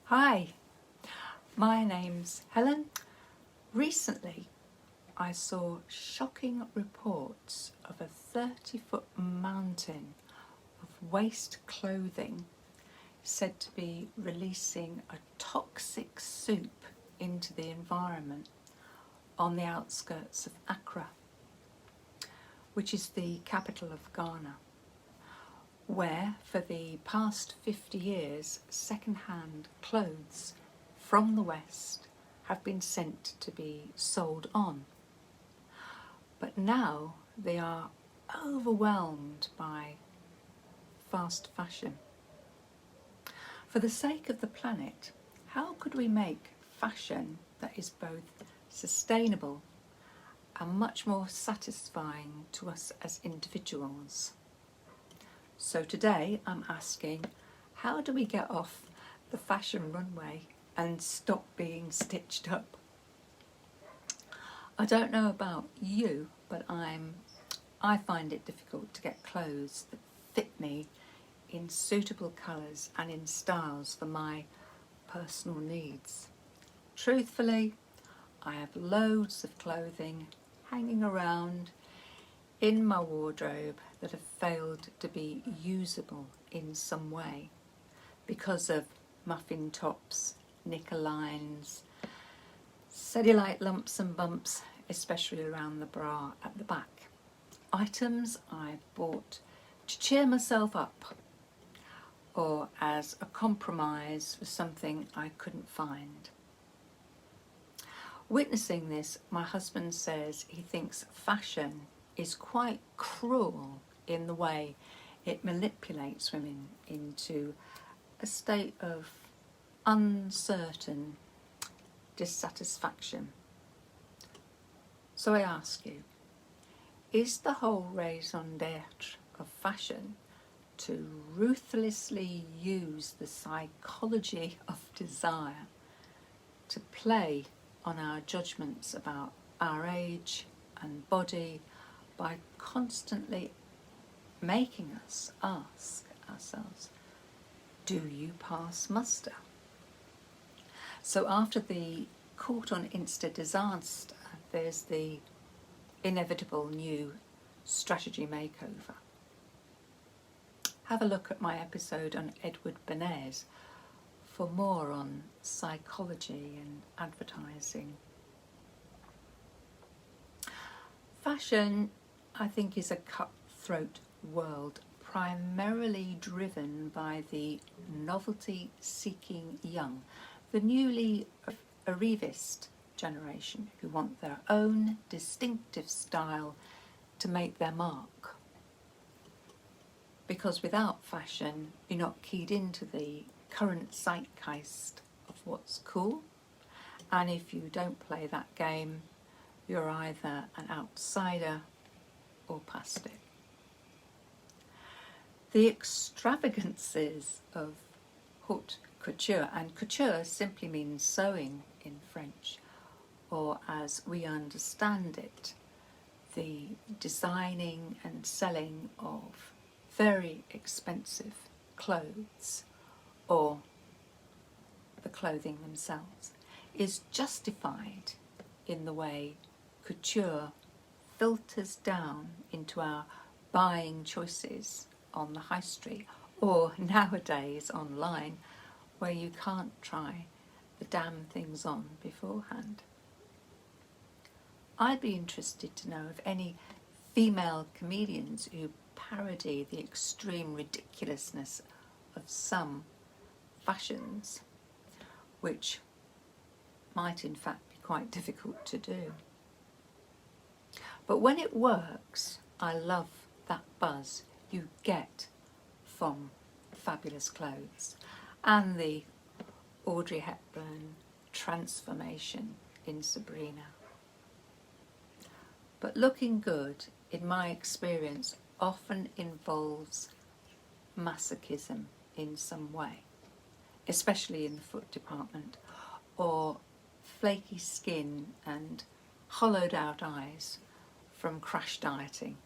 Hi, my name's Helen. Recently, I saw shocking reports of a 30-foot mountain of waste clothing said to be releasing a toxic soup into the environment on the outskirts of Accra, which is the capital of Ghana, where for the past 50 years second-hand clothes from the West have been sent to be sold on. But now they are overwhelmed by fast fashion. For the sake of the planet, how could we make fashion that is both sustainable and much more satisfying to us as individuals? So today I'm asking, how do we get off the fashion runway and stop being stitched up? I don't know about you, but I find it difficult to get clothes that fit me in suitable colours and in styles for my personal needs. Truthfully, I have loads of clothing hanging around in my wardrobe that have failed to be usable in some way because of muffin tops, knicker lines, cellulite lumps and bumps, especially around the bra at the back. Items I've bought to cheer myself up or as a compromise for something I couldn't find. Witnessing this, my husband says he thinks fashion is quite cruel in the way it manipulates women into a state of uncertain dissatisfaction. So I ask you, is the whole raison d'etre of fashion to ruthlessly use the psychology of desire to play on our judgments about our age and body by constantly making us ask ourselves, do you pass muster? So after the Caught on Insta disaster, there's the inevitable new strategy makeover. Have a look at my episode on Edward Bernays for more on psychology and advertising. Fashion, I think, is a cutthroat world, primarily driven by the novelty-seeking young, the newly arrivist generation who want their own distinctive style to make their mark. Because without fashion, you're not keyed into the current zeitgeist of what's cool, and if you don't play that game, you're either an outsider or past it. The extravagances of haute couture, and couture simply means sewing in French, or as we understand it, the designing and selling of very expensive clothes or the clothing themselves, is justified in the way couture filters down into our buying choices on the high street, or nowadays online, where you can't try the damn things on beforehand. I'd be interested to know of any female comedians who parody the extreme ridiculousness of some fashions, which might in fact be quite difficult to do. But when it works, I love that buzz you get from fabulous clothes and the Audrey Hepburn transformation in Sabrina. But looking good, in my experience, often involves masochism in some way, especially in the foot department, or flaky skin and hollowed out eyes from crash dieting.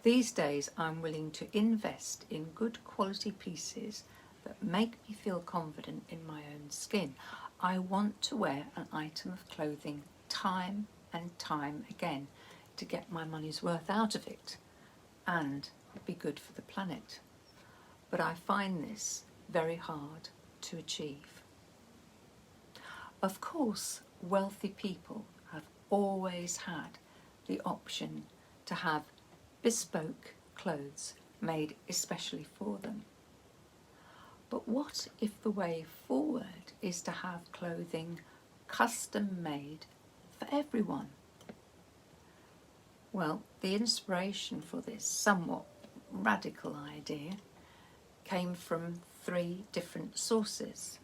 These days I'm willing to invest in good quality pieces that make me feel confident in my own skin. I want to wear an item of clothing time and time again to get my money's worth out of it and be good for the planet. But I find this very hard to achieve. Of course, wealthy people have always had the option to have bespoke clothes made especially for them. But what if the way forward is to have clothing custom made for everyone? Well, the inspiration for this somewhat radical idea came from 3 different sources,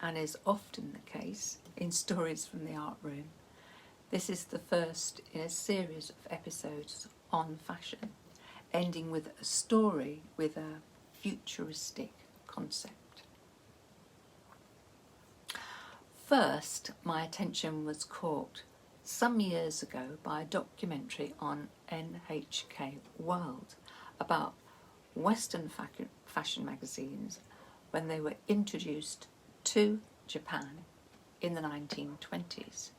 and is often the case in Stories from the Art Room. This is the first in a series of episodes on fashion, ending with a story with a futuristic concept. First, my attention was caught some years ago by a documentary on NHK World about Western fashion magazines when they were introduced to Japan in the 1920s.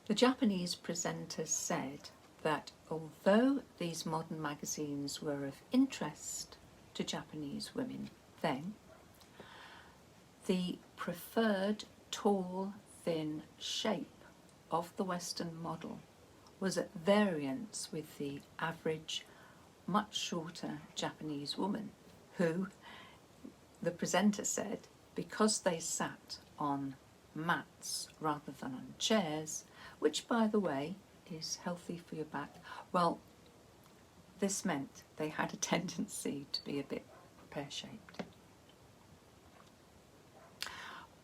The Japanese presenter said that although these modern magazines were of interest to Japanese women then, the preferred tall, thin shape of the Western model was at variance with the average, much shorter Japanese woman, who, the presenter said, because they sat on mats rather than on chairs, which, by the way, is healthy for your back, well, this meant they had a tendency to be a bit pear-shaped.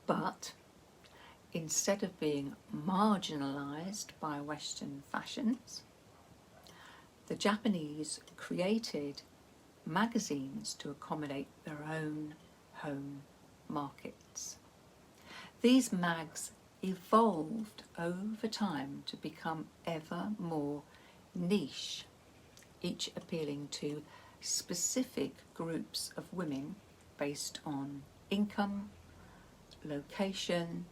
But instead of being marginalised by Western fashions, the Japanese created magazines to accommodate their own home markets. These mags evolved over time to become ever more niche, each appealing to specific groups of women based on income, location,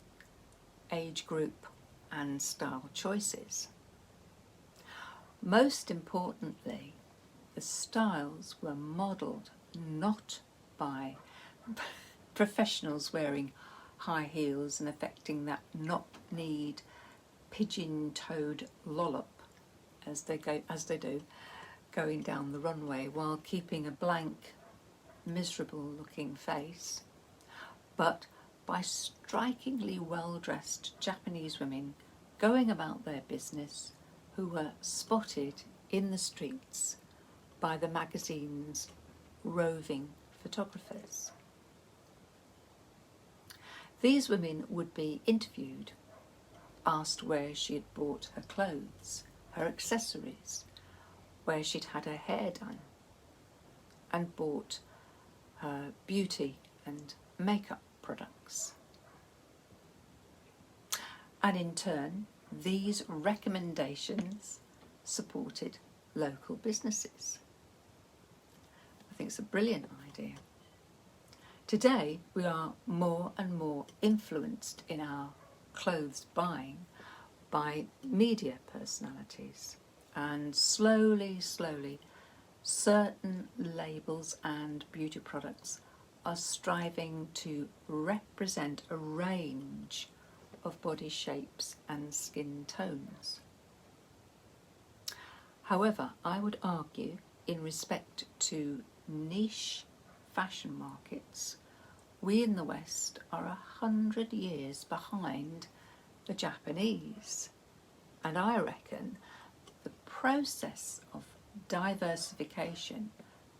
age group, and style choices. Most importantly, the styles were modelled not by professionals wearing high heels and affecting that knock-kneed, pigeon-toed lollop as they do, going down the runway while keeping a blank, miserable-looking face, but by strikingly well-dressed Japanese women going about their business who were spotted in the streets by the magazine's roving photographers. These women would be interviewed, asked where she had bought her clothes, her accessories, where she'd had her hair done, and bought her beauty and makeup products. And in turn, these recommendations supported local businesses. I think it's a brilliant idea. Today, we are more and more influenced in our clothes buying by media personalities, and slowly, certain labels and beauty products are striving to represent a range of body shapes and skin tones. However, I would argue, in respect to niche fashion markets, we in the West are 100 years behind the Japanese, and I reckon the process of diversification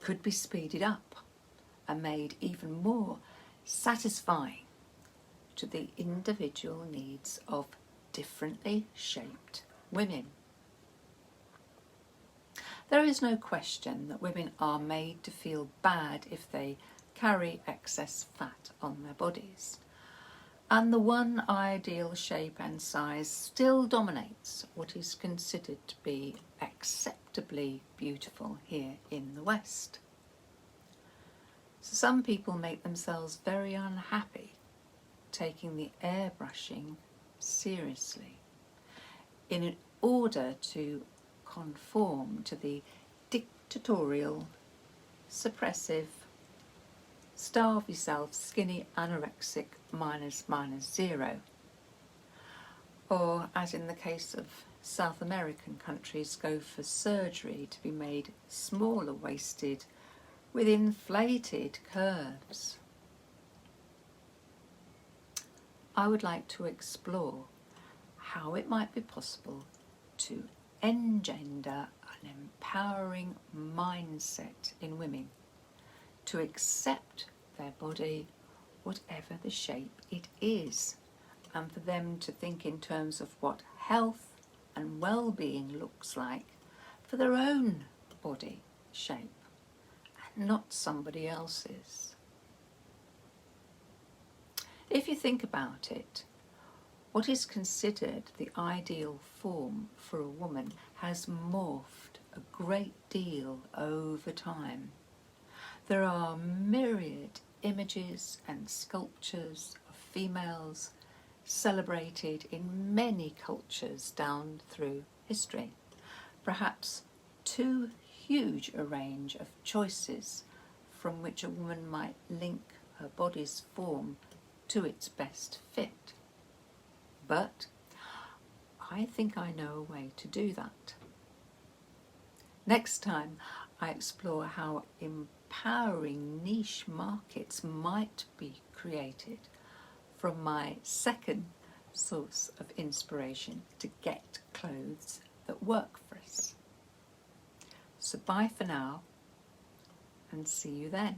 could be speeded up and made even more satisfying to the individual needs of differently shaped women. There is no question that women are made to feel bad if they carry excess fat on their bodies, and the one ideal shape and size still dominates what is considered to be acceptably beautiful here in the West. So some people make themselves very unhappy taking the airbrushing seriously in order to conform to the dictatorial, suppressive, starve yourself, skinny, anorexic, minus zero. Or, as in the case of South American countries, go for surgery to be made smaller waisted with inflated curves. I would like to explore how it might be possible to engender an empowering mindset in women to accept their body, whatever the shape it is, and for them to think in terms of what health and well-being looks like for their own body shape and not somebody else's. If you think about it, what is considered the ideal form for a woman has morphed a great deal over time. There are myriad images and sculptures of females celebrated in many cultures down through history. Perhaps too huge a range of choices from which a woman might link her body's form to its best fit. But I think I know a way to do that. Next time I explore how empowering niche markets might be created from my second source of inspiration to get clothes that work for us. So bye for now and see you then.